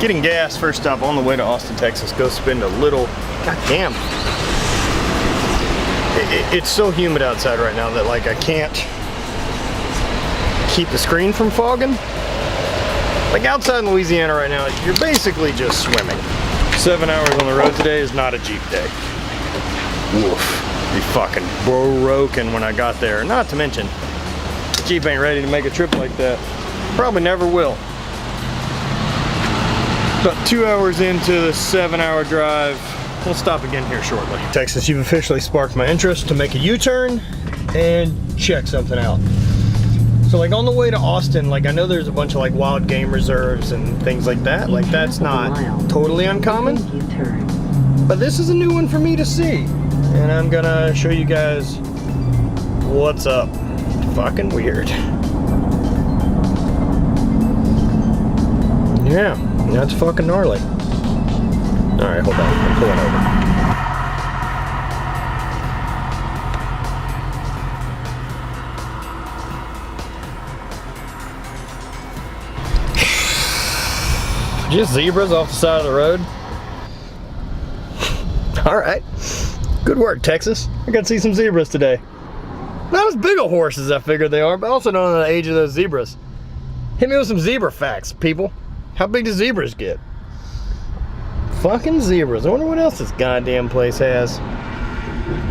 Getting gas first stop on the way to Austin, Texas. Go spend a little, goddamn. It's so humid outside right now that like I can't keep the screen from fogging. Like outside in Louisiana right now, you're basically just swimming. 7 hours on the road today is not a Jeep day. Woof. Be fucking broken when I got there. Not to mention, the Jeep ain't ready to make a trip like that. Probably never will. About 2 hours into the 7-hour drive. We'll stop again here shortly. Texas, you've officially sparked my interest to make a U-turn and check something out. So like on the way to Austin, like I know there's a bunch of like wild game reserves and things like that. Like that's not totally uncommon. But this is a new one for me to see. And I'm gonna show you guys what's up. Fucking weird. Yeah, that's fucking gnarly. Alright, hold on, I'm pulling over. Just zebras off the side of the road. Alright. Good work, Texas. I got to see some zebras today. Not as big a horse as I figured they are, but also don't know the age of those zebras. Hit me with some zebra facts, people. How big do zebras get? Fucking zebras. I wonder what else this goddamn place has.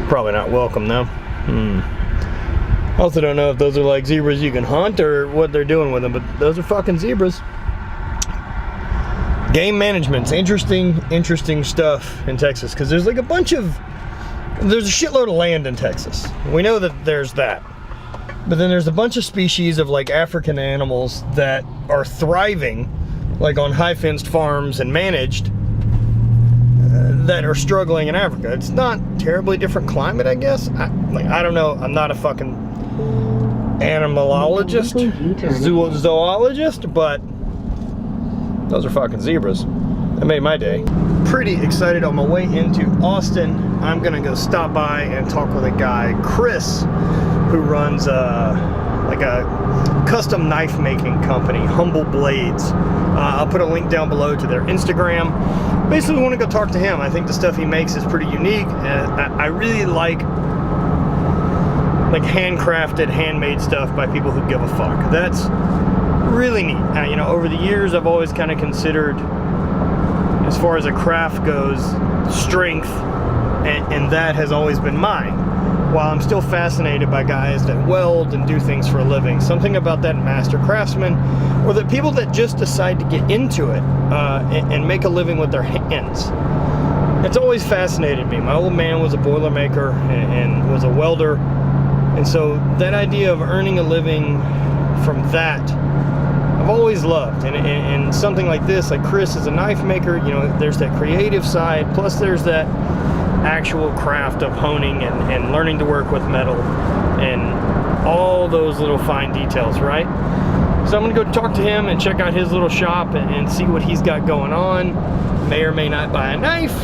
Probably not welcome, though. Also don't know if those are like zebras you can hunt or what they're doing with them, but those are fucking zebras. Game management's interesting stuff in Texas, because there's like a shitload of land in Texas. We know that there's that. But then there's a bunch of species of like African animals that are thriving like on high-fenced farms and managed that are struggling in Africa. It's not terribly different climate, I guess. I don't know. I'm not a fucking animalologist, zoologist, but those are fucking zebras. That made my day. Pretty excited on my way into Austin. I'm gonna go stop by and talk with a guy, Chris, who runs like a custom knife making company, Humble Blades. I'll put a link down below to their Instagram. Basically want to go talk to him. I think the stuff he makes is pretty unique. I really like handcrafted, handmade stuff by people who give a fuck. That's really neat. You know, over the years I've always kind of considered, as far as a craft goes, strength, and that has always been mine. While I'm still fascinated by guys that weld and do things for a living, something about that master craftsman, or the people that just decide to get into it and make a living with their hands. It's always fascinated me. My old man was a Boilermaker and was a welder, and so that idea of earning a living from that I've always loved. And something like this, like Chris is a knife maker, you know, there's that creative side, plus there's that actual craft of honing and learning to work with metal and all those little fine details, right? So I'm gonna go talk to him and check out his little shop and see what he's got going on. May or may not buy a knife.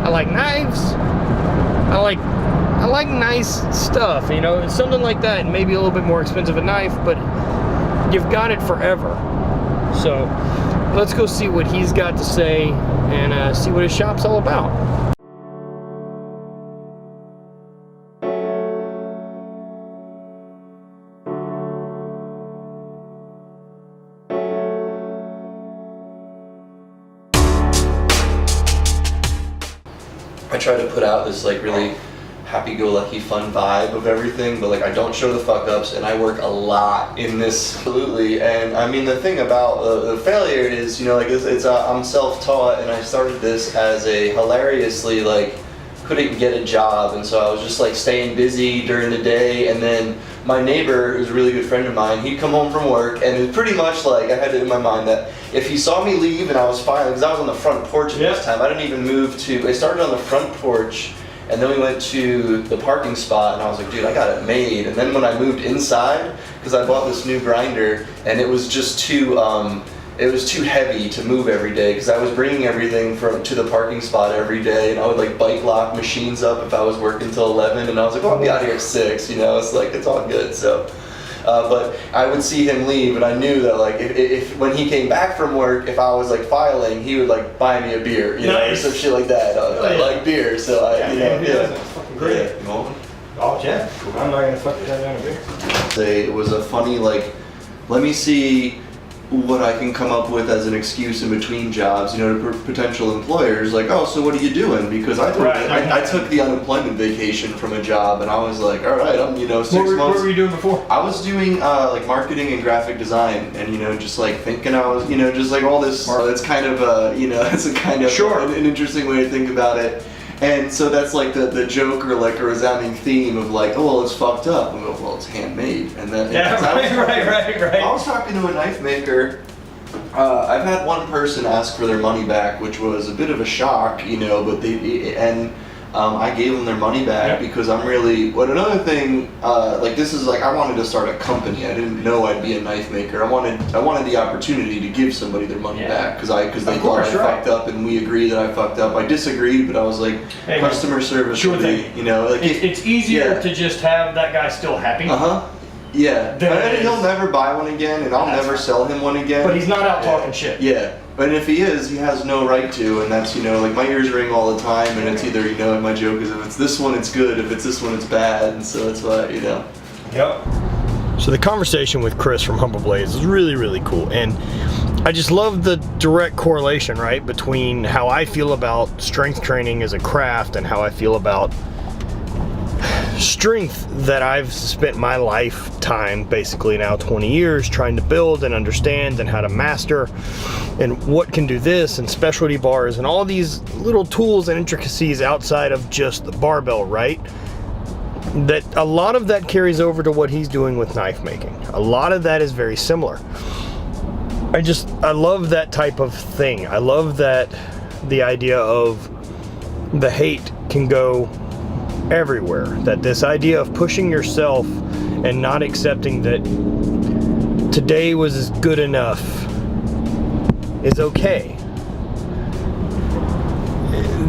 I like knives. I like nice stuff, you know, something like that, and maybe a little bit more expensive a knife, but you've got it forever. So let's go see what he's got to say and see what his shop's all about. I try to put out this like really happy-go-lucky fun vibe of everything, but like I don't show the fuck-ups, and I work a lot in this. Absolutely. And I mean, the thing about the failure is, you know, like it's I'm self-taught, and I started this as a hilariously like couldn't get a job, and so I was just like staying busy during the day. And then my neighbor, who's a really good friend of mine, he'd come home from work, and it was pretty much like I had it in my mind that if he saw me leave and I was fine, because I was on the front porch at this time. I didn't even move to, I started on the front porch, and then we went to the parking spot, and I was like, dude, I got it made. And then when I moved inside, because I bought this new grinder, and it was just too heavy to move every day, because I was bringing everything to the parking spot every day, and I would like bike lock machines up if I was working till 11, and I was like, oh, I'll be out here at 6, you know, it's like, it's all good. So But I would see him leave, and I knew that like if when he came back from work, if I was like filing, he would like buy me a beer, you know, or some shit like that. I like beer, so Fucking great. Yeah, you know? Oh yeah, I'm not gonna fucking turn down a beer. It was a funny like, let me see what I can come up with as an excuse in between jobs, you know, to potential employers, like, oh, so what are you doing? Because I took the unemployment vacation from a job, and I was like, all right, I'm, you know, 6 months. What were you doing before? I was doing like marketing and graphic design, and you know, just like thinking I was, you know, just like all this. It's kind of you know, that's a kind of an interesting way to think about it. And so that's like the joke or like a resounding theme of like, oh, well, it's fucked up. And well, it's handmade. And then right. I was talking to a knife maker. I've had one person ask for their money back, which was a bit of a shock, you know, but I gave them their money back because I'm really, another thing, like this is like, I wanted to start a company. I didn't know I'd be a knife maker. I wanted the opportunity to give somebody their money back because they thought I fucked up, and we agreed that I fucked up. I disagreed, but I was like, hey, customer service, you know, like it's easier to just have that guy still happy. Yeah, and he'll never buy one again, and I'll never sell him one again. But he's not out talking shit. Yeah. But if he is, he has no right to, and that's, you know, like my ears ring all the time, and it's either, you know, my joke is if it's this one, it's good, if it's this one, it's bad, and so that's why, you know. Yep. So the conversation with Chris from Humble Blaze is really, really cool, and I just love the direct correlation, right, between how I feel about strength training as a craft and how I feel about strength that I've spent my lifetime, basically now 20 years, trying to build and understand and how to master, and what can do this, and specialty bars and all these little tools and intricacies outside of just the barbell, right? That a lot of that carries over to what he's doing with knife making. A lot of that is very similar. I love that type of thing. I love that the idea of the hate can go everywhere, that this idea of pushing yourself and not accepting that today was good enough is okay,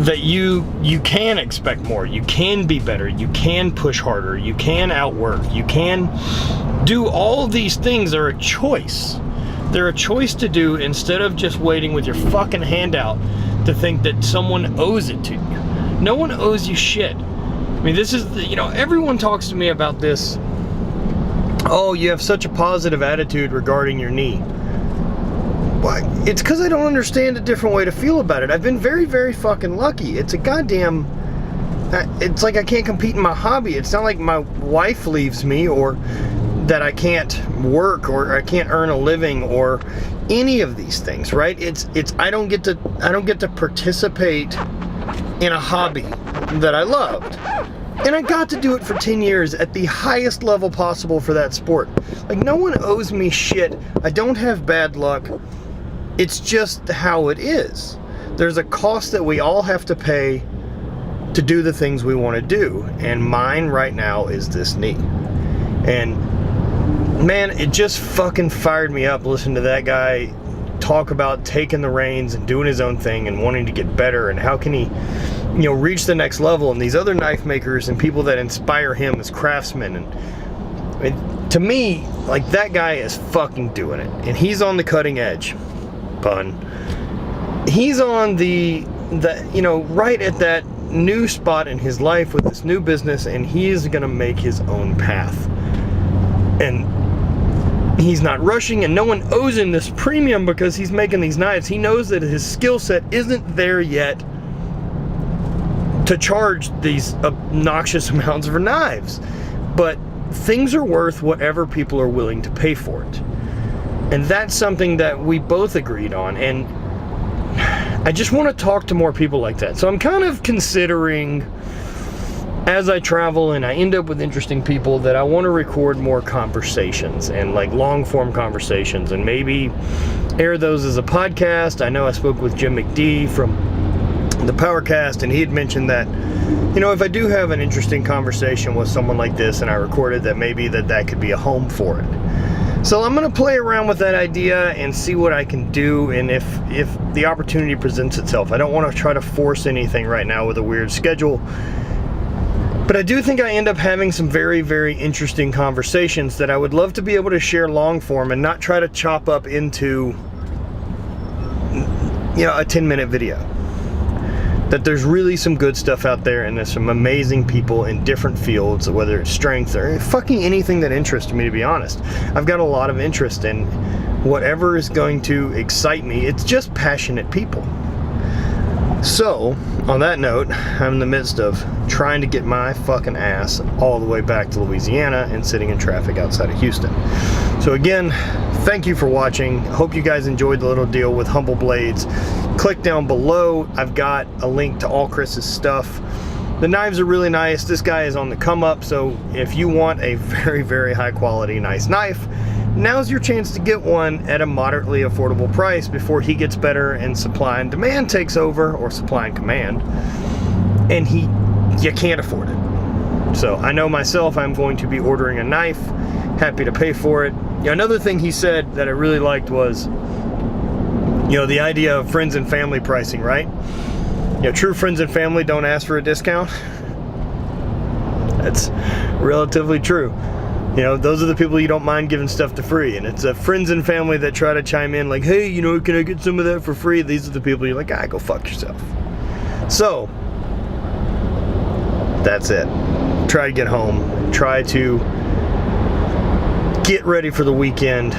that you can expect more, you can be better, you can push harder, you can outwork, you can do all of these things. Are a choice. They're a choice to do, instead of just waiting with your fucking hand out to think that someone owes it to you. No one owes you shit. I mean, this is, you know, everyone talks to me about this. Oh, you have such a positive attitude regarding your knee. Why? It's because I don't understand a different way to feel about it. I've been very, very fucking lucky. It's a goddamn, it's like I can't compete in my hobby. It's not like my wife leaves me, or that I can't work, or I can't earn a living, or any of these things, right? It's I don't get to participate in a hobby that I loved. And I got to do it for 10 years at the highest level possible for that sport. Like, no one owes me shit. I don't have bad luck. It's just how it is. There's a cost that we all have to pay to do the things we want to do. And mine right now is this knee. And man, it just fucking fired me up listening to that guy talk about taking the reins and doing his own thing and wanting to get better, and how can he, you know, reach the next level, and these other knife makers and people that inspire him as craftsmen. And to me, like, that guy is fucking doing it, and he's on the cutting edge, pun. He's on the you know, right at that new spot in his life with this new business, and he is gonna make his own path. And he's not rushing, and no one owes him this premium because he's making these knives. He knows that his skill set isn't there yet to charge these obnoxious amounts for knives, but things are worth whatever people are willing to pay for it, and that's something that we both agreed on. And I just want to talk to more people like that. So I'm kind of considering, as I travel and I end up with interesting people, that I want to record more conversations, and like long form conversations, and maybe air those as a podcast. I know I spoke with Jim McD from the Powercast, and he had mentioned that, you know, if I do have an interesting conversation with someone like this and I recorded, that maybe that could be a home for it. So I'm going to play around with that idea and see what I can do, and if the opportunity presents itself. I don't want to try to force anything right now with a weird schedule, But I do think I end up having some very, very interesting conversations that I would love to be able to share long form and not try to chop up into, you know, a 10-minute video. That there's really some good stuff out there, and there's some amazing people in different fields, whether it's strength or fucking anything that interests me, to be honest. I've got a lot of interest in whatever is going to excite me. It's just passionate people. So, on that note, I'm in the midst of trying to get my fucking ass all the way back to Louisiana and sitting in traffic outside of Houston. So again, thank you for watching. Hope you guys enjoyed the little deal with Humble Blades. Click down below. I've got a link to all Chris's stuff. The knives are really nice. This guy is on the come up, so if you want a very, very high quality, nice knife, now's your chance to get one at a moderately affordable price before he gets better and supply and demand takes over, or supply and command, and you can't afford it. So I know myself, I'm going to be ordering a knife, happy to pay for it. You know, another thing he said that I really liked was, you know, the idea of friends and family pricing, right? You know, true friends and family don't ask for a discount. That's relatively true. You know, those are the people you don't mind giving stuff to free, and it's friends and family that try to chime in like, hey, you know, can I get some of that for free? These are the people you're like, ah, go fuck yourself. So, that's it. Try to get home, try to get ready for the weekend,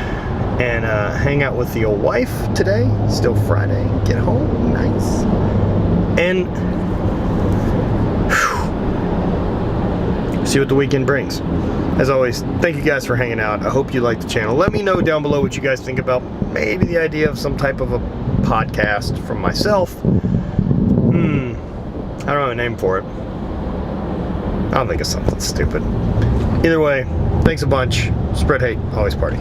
and hang out with the old wife today. Still Friday. Get home, nice. And see what the weekend brings. As always, thank you guys for hanging out. I hope you like the channel. Let me know down below what you guys think about maybe the idea of some type of a podcast from myself. I don't have a name for it. I'll think of something stupid. Either way, thanks a bunch. Spread hate, always party.